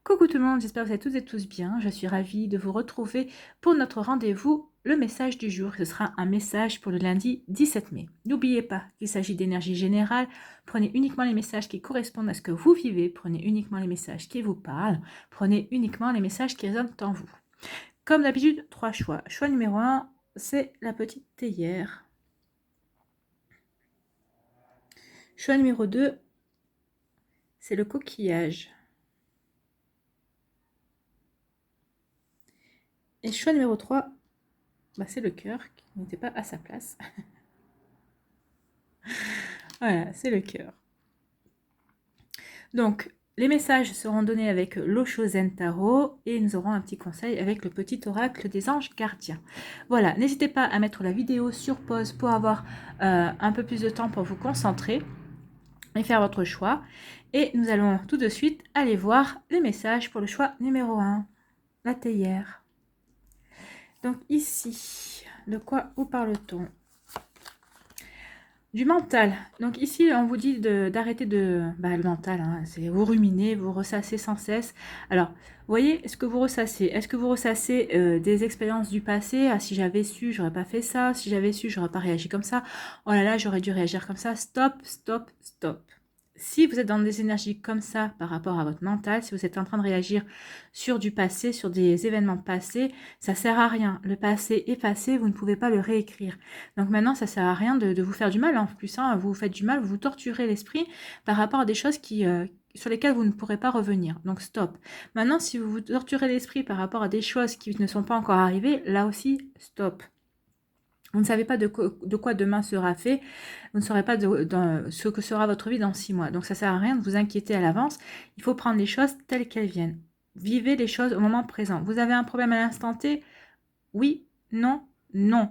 Coucou tout le monde, j'espère que vous allez toutes et tous bien. Je suis ravie de vous retrouver pour notre rendez-vous, le message du jour. Ce sera un message pour le lundi 17 mai. N'oubliez pas qu'il s'agit d'énergie générale. Prenez uniquement les messages qui correspondent à ce que vous vivez. Prenez uniquement les messages qui vous parlent. Prenez uniquement les messages qui résonnent en vous. Comme d'habitude, 3 choix. Choix numéro 1, c'est la petite théière. Choix numéro 2, c'est le coquillage. Et choix numéro 3, c'est le cœur qui n'était pas à sa place. Voilà, c'est le cœur. Donc, les messages seront donnés avec l'Osho Zen Tarot et nous aurons un petit conseil avec le petit oracle des anges gardiens. Voilà, n'hésitez pas à mettre la vidéo sur pause pour avoir un peu plus de temps pour vous concentrer et faire votre choix. Et nous allons tout de suite aller voir les messages pour le choix numéro 1, la théière. Donc ici, de quoi vous parle-t-on? Du mental. Donc ici, on vous dit d'arrêter le mental, hein, c'est vous ruminer, vous ressasser sans cesse. Alors, vous voyez, ce que vous ressassez, est-ce que vous ressassez des expériences du passé? Ah, si j'avais su, j'aurais pas fait ça. Si j'avais su, j'aurais pas réagi comme ça. Oh là là, j'aurais dû réagir comme ça. Stop, stop, stop. Si vous êtes dans des énergies comme ça par rapport à votre mental, si vous êtes en train de réagir sur du passé, sur des événements passés, ça sert à rien. Le passé est passé, vous ne pouvez pas le réécrire. Donc maintenant, ça sert à rien de vous faire du mal. En plus, hein, vous vous faites du mal, vous torturez l'esprit par rapport à des choses sur lesquelles vous ne pourrez pas revenir. Donc stop. Maintenant, si vous vous torturez l'esprit par rapport à des choses qui ne sont pas encore arrivées, là aussi, stop. Vous ne savez pas de quoi demain sera fait. Vous ne saurez pas ce que sera votre vie dans 6 mois. Donc ça ne sert à rien de vous inquiéter à l'avance. Il faut prendre les choses telles qu'elles viennent. Vivez les choses au moment présent. Vous avez un problème à l'instant T? Oui, non, non.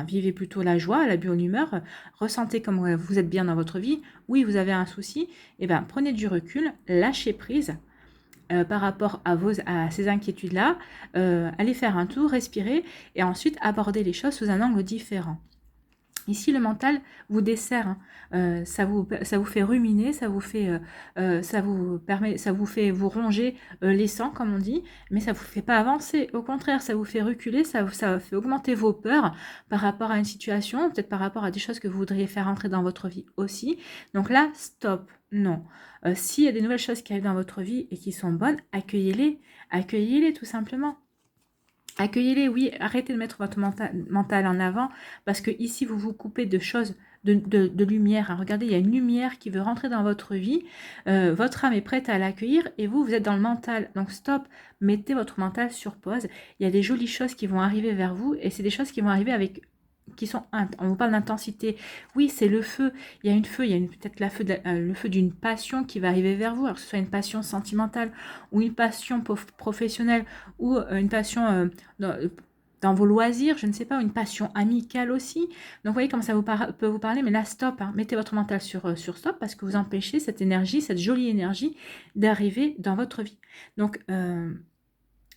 Vivez plutôt la joie, la bonne humeur. Ressentez comme vous êtes bien dans votre vie. Oui, vous avez un souci. Prenez du recul, lâchez prise. Par rapport à ces inquiétudes-là, allez faire un tour, respirer et ensuite aborder les choses sous un angle différent. Ici, le mental vous dessert, hein. Ça vous fait ruminer, ça vous fait vous ronger les sangs, comme on dit, mais ça vous fait pas avancer. Au contraire, ça vous fait reculer, ça fait augmenter vos peurs par rapport à une situation, peut-être par rapport à des choses que vous voudriez faire entrer dans votre vie aussi. Donc là, stop, non. S'il y a des nouvelles choses qui arrivent dans votre vie et qui sont bonnes, accueillez-les tout simplement. Accueillez-les, oui, arrêtez de mettre votre mental en avant, parce que ici, vous vous coupez de choses, de lumière. Hein. Regardez, il y a une lumière qui veut rentrer dans votre vie, votre âme est prête à l'accueillir, et vous êtes dans le mental. Donc stop, mettez votre mental sur pause. Il y a des jolies choses qui vont arriver vers vous, et c'est des choses qui vont arriver on vous parle d'intensité. Oui, c'est le feu. Il y a peut-être le feu d'une passion qui va arriver vers vous, alors que ce soit une passion sentimentale ou une passion professionnelle ou une passion dans vos loisirs, je ne sais pas, une passion amicale aussi. Donc, vous voyez comment ça peut vous parler, mais là, stop. Hein. Mettez votre mental sur stop parce que vous empêchez cette énergie, cette jolie énergie d'arriver dans votre vie.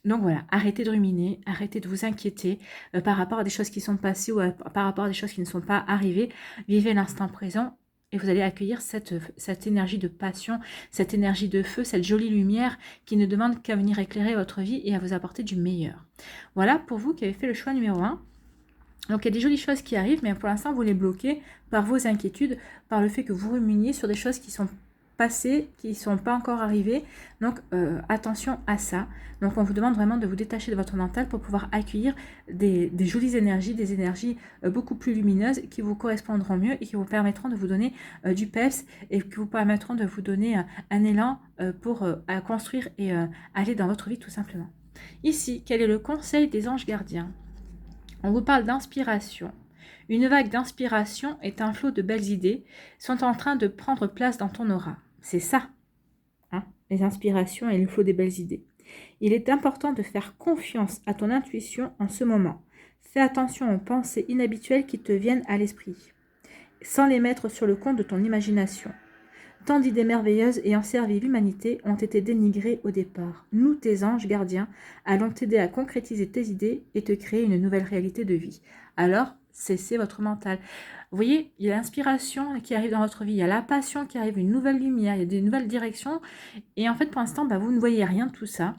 Donc voilà, arrêtez de ruminer, arrêtez de vous inquiéter par rapport à des choses qui sont passées ou par rapport à des choses qui ne sont pas arrivées. Vivez l'instant présent et vous allez accueillir cette énergie de passion, cette énergie de feu, cette jolie lumière qui ne demande qu'à venir éclairer votre vie et à vous apporter du meilleur. Voilà pour vous qui avez fait le choix numéro 1. Donc il y a des jolies choses qui arrivent, mais pour l'instant vous les bloquez par vos inquiétudes, par le fait que vous ruminiez sur des choses qui sont passées, qui ne sont pas encore arrivées. Donc attention à ça. Donc on vous demande vraiment de vous détacher de votre mental pour pouvoir accueillir des jolies énergies, des énergies beaucoup plus lumineuses qui vous correspondront mieux et qui vous permettront de vous donner du peps et qui vous permettront de vous donner un élan pour construire et aller dans votre vie tout simplement. Ici, quel est le conseil des anges gardiens? On vous parle d'inspiration. Une vague d'inspiration est un flot de belles idées sont en train de prendre place dans ton aura. C'est ça, hein, les inspirations et le flot des belles idées. Il est important de faire confiance à ton intuition en ce moment. Fais attention aux pensées inhabituelles qui te viennent à l'esprit, sans les mettre sur le compte de ton imagination. Tant d'idées merveilleuses ayant servi l'humanité ont été dénigrées au départ. Nous, tes anges gardiens, allons t'aider à concrétiser tes idées et te créer une nouvelle réalité de vie. Alors, cesser votre mental. Vous voyez, il y a l'inspiration qui arrive dans votre vie, il y a la passion qui arrive, une nouvelle lumière, il y a des nouvelles directions. Et en fait, pour l'instant, vous ne voyez rien de tout ça.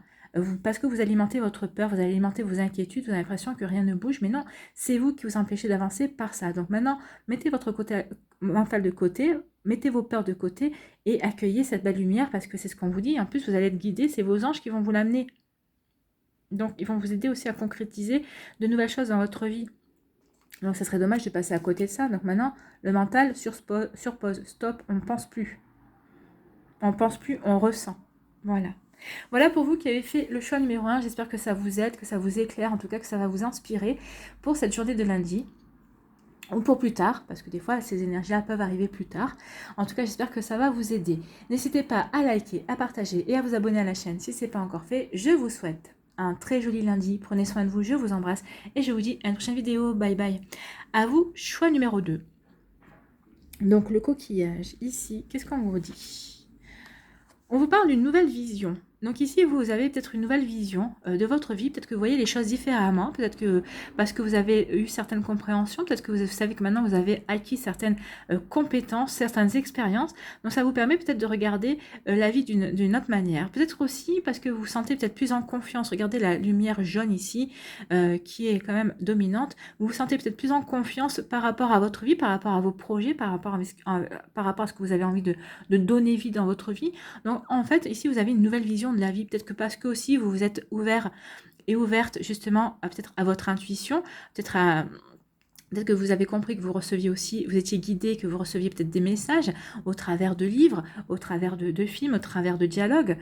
Parce que vous alimentez votre peur, vous alimentez vos inquiétudes, vous avez l'impression que rien ne bouge, mais non, c'est vous qui vous empêchez d'avancer par ça. Donc maintenant, mettez votre côté mental de côté, mettez vos peurs de côté et accueillez cette belle lumière parce que c'est ce qu'on vous dit. En plus, vous allez être guidé, c'est vos anges qui vont vous l'amener. Donc, ils vont vous aider aussi à concrétiser de nouvelles choses dans votre vie. Donc, ça serait dommage de passer à côté de ça. Donc maintenant, le mental sur pause, stop, on ne pense plus. On ne pense plus, on ressent. Voilà. Voilà pour vous qui avez fait le choix numéro 1. J'espère que ça vous aide, que ça vous éclaire, en tout cas que ça va vous inspirer pour cette journée de lundi. Ou pour plus tard, parce que des fois, ces énergies-là peuvent arriver plus tard. En tout cas, j'espère que ça va vous aider. N'hésitez pas à liker, à partager et à vous abonner à la chaîne si ce n'est pas encore fait. Je vous souhaite un très joli lundi. Prenez soin de vous, je vous embrasse. Et je vous dis à une prochaine vidéo. Bye bye. À vous, choix numéro 2. Donc, le coquillage, ici, qu'est-ce qu'on vous dit? On vous parle d'une nouvelle vision. Donc ici, vous avez peut-être une nouvelle vision de votre vie. Peut-être que vous voyez les choses différemment. Peut-être que parce que vous avez eu certaines compréhensions. Peut-être que vous savez que maintenant, vous avez acquis certaines compétences, certaines expériences. Donc ça vous permet peut-être de regarder la vie d'une autre manière. Peut-être aussi parce que vous vous sentez peut-être plus en confiance. Regardez la lumière jaune ici qui est quand même dominante. Vous vous sentez peut-être plus en confiance par rapport à votre vie, par rapport à vos projets, par rapport à ce que vous avez envie de donner vie dans votre vie. Donc en fait, ici, vous avez une nouvelle vision de la vie, peut-être que parce que aussi vous vous êtes ouvert et ouverte justement peut-être à votre intuition, peut-être que vous avez compris que vous receviez aussi, vous étiez guidé, que vous receviez peut-être des messages au travers de livres, au travers de films, au travers de dialogues,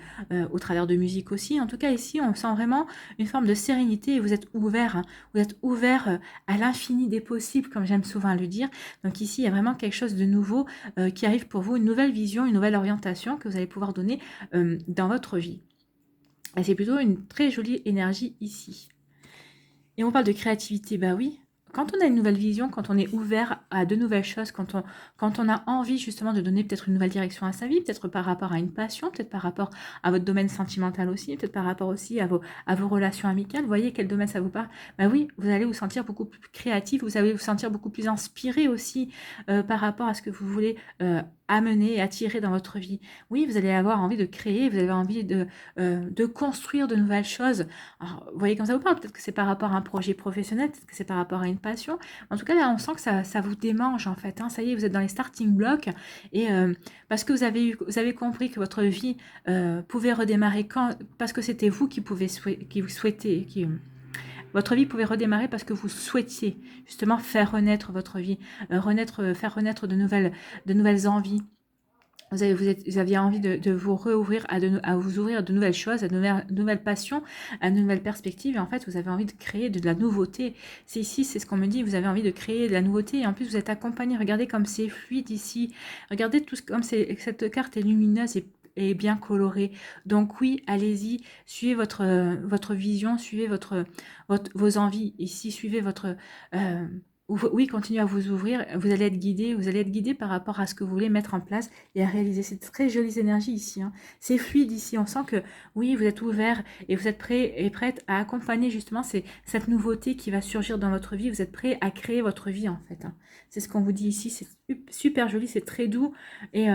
au travers de musique aussi. En tout cas, ici, on sent vraiment une forme de sérénité et vous êtes ouvert. Vous êtes ouvert à l'infini des possibles, comme j'aime souvent le dire. Donc ici, il y a vraiment quelque chose de nouveau qui arrive pour vous, une nouvelle vision, une nouvelle orientation que vous allez pouvoir donner dans votre vie. Et c'est plutôt une très jolie énergie ici. Et on parle de créativité, bah oui. Quand on a une nouvelle vision, quand on est ouvert à de nouvelles choses, quand on a envie justement de donner peut-être une nouvelle direction à sa vie, peut-être par rapport à une passion, peut-être par rapport à votre domaine sentimental aussi, peut-être par rapport aussi à vos relations amicales, vous voyez quel domaine ça vous parle, bah oui, vous allez vous sentir beaucoup plus créatif, vous allez vous sentir beaucoup plus inspiré aussi par rapport à ce que vous voulez amener et attirer dans votre vie. Oui, vous allez avoir envie de créer, vous avez envie de construire de nouvelles choses. Alors, vous voyez comme ça vous parle, peut-être que c'est par rapport à un projet professionnel, peut-être que c'est par rapport à une passion. En tout cas, là, on sent que ça vous démange, en fait. Hein. Ça y est, vous êtes dans les starting blocks. Et parce que vous avez compris que votre vie pouvait redémarrer parce que c'était vous qui souhaitez, votre vie pouvait redémarrer parce que vous souhaitiez justement faire renaître votre vie, faire renaître de nouvelles envies. Vous aviez envie de vous réouvrir, à vous ouvrir à de nouvelles choses, à de nouvelles passions, à de nouvelles perspectives. Et en fait, vous avez envie de créer de la nouveauté. C'est ici, c'est ce qu'on me dit, vous avez envie de créer de la nouveauté. Et en plus, vous êtes accompagné. Regardez comme c'est fluide ici. Regardez comme cette carte est lumineuse et bien colorée. Donc oui, allez-y, suivez votre vision, suivez vos envies. Ici, suivez votre... oui, continuez à vous ouvrir, vous allez être guidé par rapport à ce que vous voulez mettre en place et à réaliser. C'est très jolies énergies ici. Hein. C'est fluide ici. On sent que oui, vous êtes ouvert et vous êtes prêt et prête à accompagner justement cette nouveauté qui va surgir dans votre vie. Vous êtes prêt à créer votre vie en fait. Hein. C'est ce qu'on vous dit ici. C'est super joli, c'est très doux et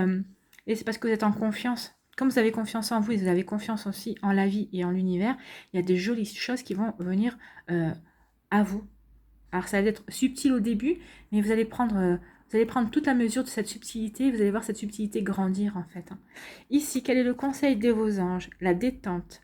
c'est parce que vous êtes en confiance. Comme vous avez confiance en vous et vous avez confiance aussi en la vie et en l'univers, il y a des jolies choses qui vont venir à vous. Alors ça va être subtil au début, mais vous allez prendre toute la mesure de cette subtilité, vous allez voir cette subtilité grandir en fait. Hein. Ici, quel est le conseil de vos anges? La détente.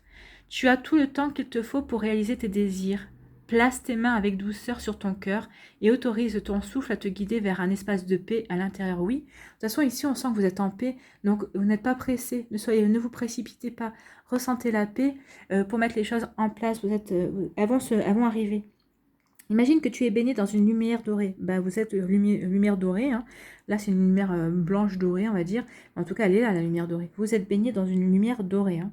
Tu as tout le temps qu'il te faut pour réaliser tes désirs. Place tes mains avec douceur sur ton cœur et autorise ton souffle à te guider vers un espace de paix à l'intérieur. Oui, de toute façon ici on sent que vous êtes en paix, donc vous n'êtes pas pressé, ne vous précipitez pas, ressentez la paix pour mettre les choses en place, elles vont arriver. Imagine que tu es baigné dans une lumière dorée. Vous êtes lumière dorée. Hein. Là, c'est une lumière blanche dorée, on va dire. En tout cas, elle est là, la lumière dorée. Vous êtes baigné dans une lumière dorée. Hein.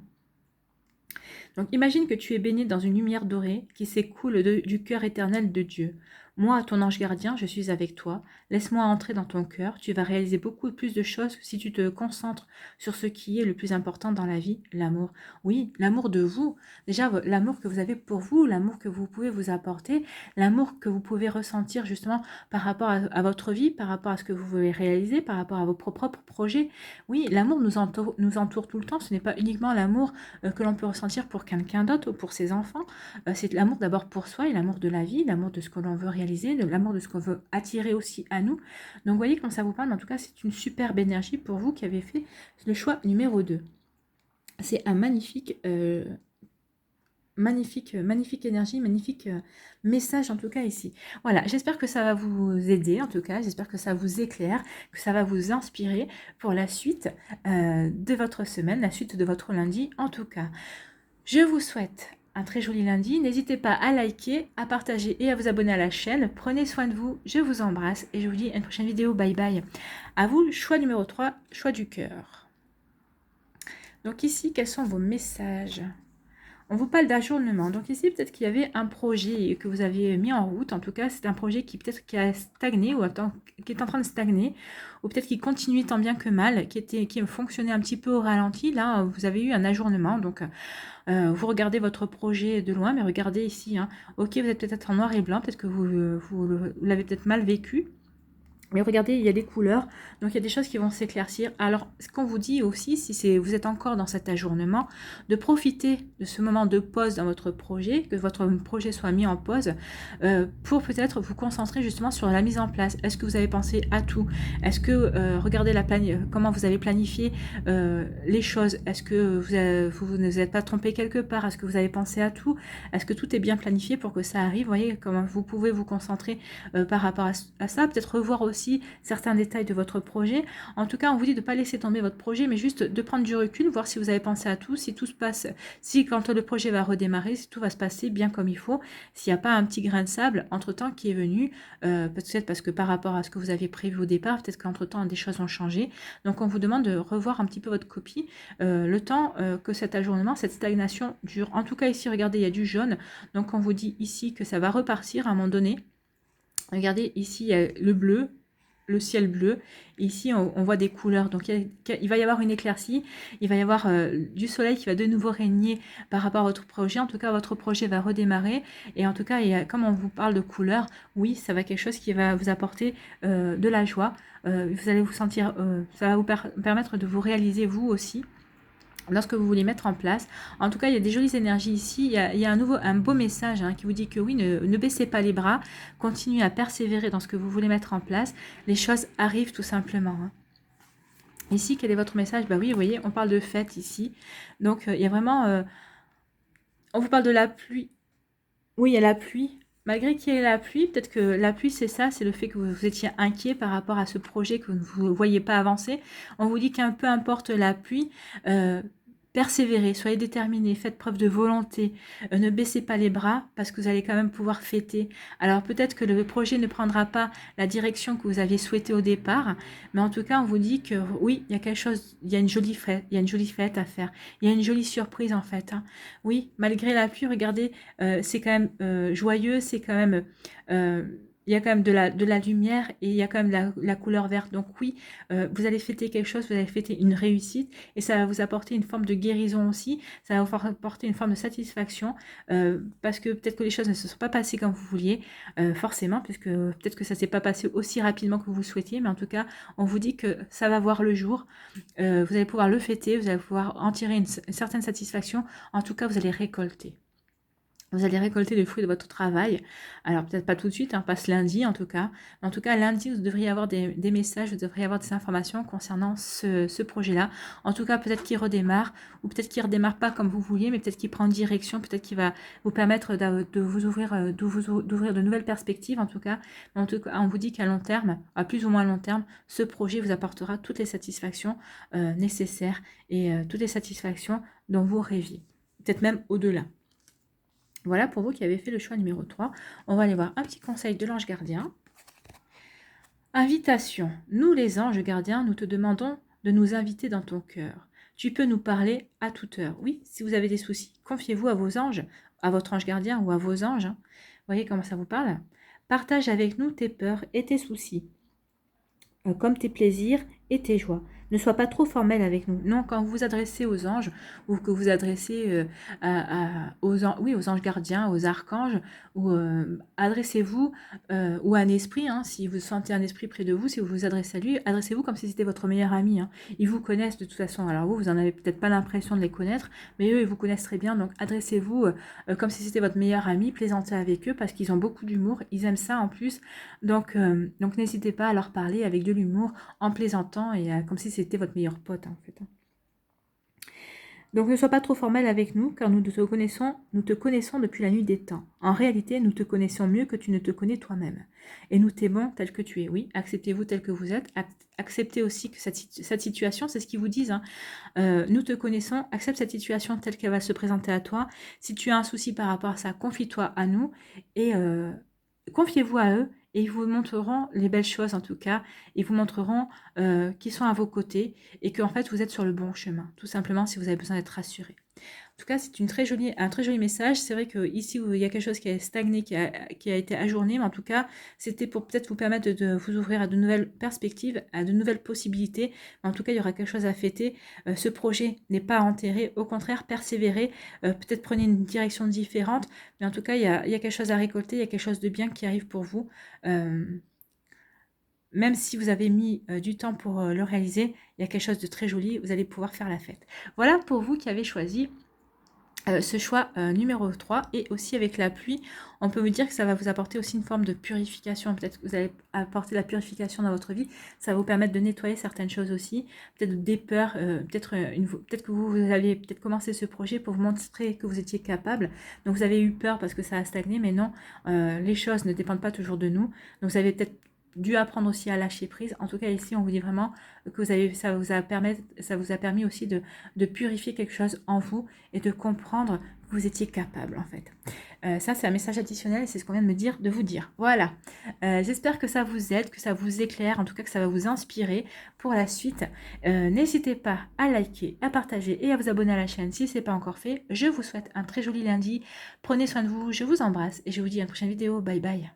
Donc, imagine que tu es baigné dans une lumière dorée qui s'écoule du cœur éternel de Dieu. Moi, ton ange gardien, je suis avec toi. Laisse-moi entrer dans ton cœur. Tu vas réaliser beaucoup plus de choses si tu te concentres sur ce qui est le plus important dans la vie, l'amour. Oui, l'amour de vous. Déjà, l'amour que vous avez pour vous, l'amour que vous pouvez vous apporter, l'amour que vous pouvez ressentir justement par rapport à votre vie, par rapport à ce que vous voulez réaliser, par rapport à vos propres projets. Oui, l'amour nous entoure tout le temps. Ce n'est pas uniquement l'amour que l'on peut ressentir pour quelqu'un d'autre ou pour ses enfants. C'est l'amour d'abord pour soi et l'amour de la vie, l'amour de ce que l'on veut réaliser, l'amour de ce qu'on veut attirer aussi à nous. Donc, vous voyez comme ça vous parle. En tout cas, c'est une superbe énergie pour vous qui avez fait le choix numéro 2. C'est un magnifique magnifique énergie, magnifique message en tout cas ici. Voilà, j'espère que ça va vous aider en tout cas, j'espère que ça vous éclaire, que ça va vous inspirer pour la suite de votre semaine, la suite de votre lundi en tout cas. Je vous souhaite un très joli lundi, n'hésitez pas à liker, à partager et à vous abonner à la chaîne. Prenez soin de vous, je vous embrasse et je vous dis à une prochaine vidéo, bye bye. À vous, choix numéro 3, choix du cœur. Donc ici, quels sont vos messages ? On vous parle d'ajournement. Donc ici, peut-être qu'il y avait un projet que vous aviez mis en route. En tout cas, c'est un projet qui peut-être qui a stagné ou qui est en train de stagner. Ou peut-être qui continue tant bien que mal, qui fonctionnait un petit peu au ralenti. Là, vous avez eu un ajournement. Donc, vous regardez votre projet de loin, mais regardez ici. Hein. Ok, vous êtes peut-être en noir et blanc. Peut-être que vous l'avez peut-être mal vécu. Mais regardez, il y a des couleurs, donc il y a des choses qui vont s'éclaircir. Alors, ce qu'on vous dit aussi, si vous êtes encore dans cet ajournement, de profiter de ce moment de pause dans votre projet, que votre projet soit mis en pause, pour peut-être vous concentrer justement sur la mise en place. Est-ce que vous avez pensé à tout? Est-ce que, regardez comment vous avez planifié les choses? Est-ce que vous ne vous êtes pas trompé quelque part? Est-ce que vous avez pensé à tout? Est-ce que tout est bien planifié pour que ça arrive? Vous voyez comment vous pouvez vous concentrer par rapport à ça, peut-être revoir aussi certains détails de votre projet. En tout cas, on vous dit de ne pas laisser tomber votre projet, mais juste de prendre du recul, voir si vous avez pensé à tout, si tout se passe, si quand le projet va redémarrer, si tout va se passer bien comme il faut, s'il n'y a pas un petit grain de sable entre-temps qui est venu, peut-être parce que par rapport à ce que vous aviez prévu au départ, peut-être qu'entre-temps des choses ont changé. Donc on vous demande de revoir un petit peu votre copie, le temps que cet ajournement, cette stagnation dure. En tout cas ici, regardez, il y a du jaune, donc on vous dit ici que ça va repartir à un moment donné. Regardez, ici, il y a le bleu, le ciel bleu. Ici, on voit des couleurs. Donc, il va y avoir une éclaircie. Il va y avoir du soleil qui va de nouveau régner par rapport à votre projet. En tout cas, votre projet va redémarrer. Et en tout cas, comme on vous parle de couleurs, oui, ça va être quelque chose qui va vous apporter de la joie. Vous allez vous sentir, ça va vous permettre de vous réaliser vous aussi lorsque vous voulez mettre en place. En tout cas, il y a des jolies énergies ici. Il y a un beau message qui vous dit que oui, ne baissez pas les bras, continuez à persévérer dans ce que vous voulez mettre en place. Les choses arrivent tout simplement. Ici, quel est votre message? Bah oui, vous voyez, on parle de fête ici. Donc, il y a vraiment... on vous parle de la pluie. Oui, il y a la pluie. Malgré qu'il y ait la pluie, peut-être que la pluie, c'est ça, c'est le fait que vous étiez inquiet par rapport à ce projet que vous ne voyez pas avancer. On vous dit qu'un peu importe la pluie, persévérez, soyez déterminés, faites preuve de volonté, ne baissez pas les bras parce que vous allez quand même pouvoir fêter. Alors peut-être que le projet ne prendra pas la direction que vous aviez souhaité au départ, mais en tout cas on vous dit que oui, il y a quelque chose, il y a une jolie fête à faire, il y a une jolie surprise en fait. Oui, malgré la pluie, regardez, c'est quand même joyeux, c'est quand même... il y a quand même de la lumière et il y a quand même la couleur verte. Donc oui, vous allez fêter quelque chose, vous allez fêter une réussite et ça va vous apporter une forme de guérison aussi. Ça va vous apporter une forme de satisfaction parce que peut-être que les choses ne se sont pas passées comme vous vouliez, forcément, puisque peut-être que ça ne s'est pas passé aussi rapidement que vous souhaitiez. Mais en tout cas, on vous dit que ça va voir le jour. Vous allez pouvoir le fêter, vous allez pouvoir en tirer une certaine satisfaction. En tout cas, vous allez récolter. Vous allez récolter les fruits de votre travail. Alors, peut-être pas tout de suite, pas ce lundi en tout cas. Mais en tout cas, lundi, vous devriez avoir des messages, vous devriez avoir des informations concernant ce projet-là. En tout cas, peut-être qu'il redémarre, ou peut-être qu'il ne redémarre pas comme vous vouliez, mais peut-être qu'il prend une direction, peut-être qu'il va vous permettre de vous ouvrir, d'ouvrir de nouvelles perspectives en tout cas. Mais en tout cas, on vous dit qu'à long terme, à plus ou moins long terme, ce projet vous apportera toutes les satisfactions nécessaires et toutes les satisfactions dont vous rêviez. Peut-être même au-delà. Voilà pour vous qui avez fait le choix numéro 3. On va aller voir un petit conseil de l'ange gardien. Invitation. Nous les anges gardiens, nous te demandons de nous inviter dans ton cœur. Tu peux nous parler à toute heure. Oui, si vous avez des soucis, confiez-vous à vos anges, à votre ange gardien ou à vos anges. Vous voyez comment ça vous parle? Partage avec nous tes peurs et tes soucis, comme tes plaisirs et tes joies. Ne sois pas trop formel avec nous. Non, quand vous vous adressez aux anges ou que vous adressez aux anges gardiens, aux archanges, ou adressez-vous ou à un esprit, hein, si vous sentez un esprit près de vous, si vous vous adressez à lui, adressez-vous comme si c'était votre meilleur ami. Hein. Ils vous connaissent de toute façon. Alors vous en avez peut-être pas l'impression de les connaître, mais eux, ils vous connaissent très bien. Donc adressez-vous comme si c'était votre meilleur ami, plaisantez avec eux parce qu'ils ont beaucoup d'humour. Ils aiment ça en plus. Donc n'hésitez pas à leur parler avec de l'humour, en plaisantant et comme si c'était votre meilleur pote en fait. Donc ne sois pas trop formel avec nous, car nous te connaissons depuis la nuit des temps. En réalité, nous te connaissons mieux que tu ne te connais toi-même. Et nous t'aimons tel que tu es. Oui, acceptez-vous tel que vous êtes. Acceptez aussi que cette situation, c'est ce qu'ils vous disent. Hein. Nous te connaissons, accepte cette situation telle qu'elle va se présenter à toi. Si tu as un souci par rapport à ça, confie-toi à nous et confiez-vous à eux. Et ils vous montreront les belles choses en tout cas. Ils vous montreront qu'ils sont à vos côtés et qu'en fait vous êtes sur le bon chemin. Tout simplement si vous avez besoin d'être rassuré. En tout cas, c'est un très joli message. C'est vrai qu'ici, il y a quelque chose qui a stagné, qui a été ajourné, mais en tout cas, c'était pour peut-être vous permettre de vous ouvrir à de nouvelles perspectives, à de nouvelles possibilités. Mais en tout cas, il y aura quelque chose à fêter. Ce projet n'est pas enterré, au contraire, persévérez. Peut-être prenez une direction différente, mais en tout cas, il y a quelque chose à récolter, il y a quelque chose de bien qui arrive pour vous. Même si vous avez mis du temps pour le réaliser, il y a quelque chose de très joli, vous allez pouvoir faire la fête. Voilà pour vous qui avez choisi ce choix numéro 3 et aussi avec la pluie, on peut vous dire que ça va vous apporter aussi une forme de purification. Peut-être que vous allez apporter la purification dans votre vie, ça va vous permettre de nettoyer certaines choses aussi, peut-être des peurs, peut-être que vous avez peut-être commencé ce projet pour vous montrer que vous étiez capable. Donc vous avez eu peur parce que ça a stagné, mais non, les choses ne dépendent pas toujours de nous. Donc vous avez peut-être dû apprendre aussi à lâcher prise. En tout cas, ici, on vous dit vraiment que ça vous a permis aussi de purifier quelque chose en vous et de comprendre que vous étiez capable, en fait. Ça, c'est un message additionnel et c'est ce qu'on vient de me dire, de vous dire. Voilà. J'espère que ça vous aide, que ça vous éclaire, en tout cas que ça va vous inspirer pour la suite. N'hésitez pas à liker, à partager et à vous abonner à la chaîne si ce n'est pas encore fait. Je vous souhaite un très joli lundi. Prenez soin de vous, je vous embrasse et je vous dis à une prochaine vidéo. Bye bye.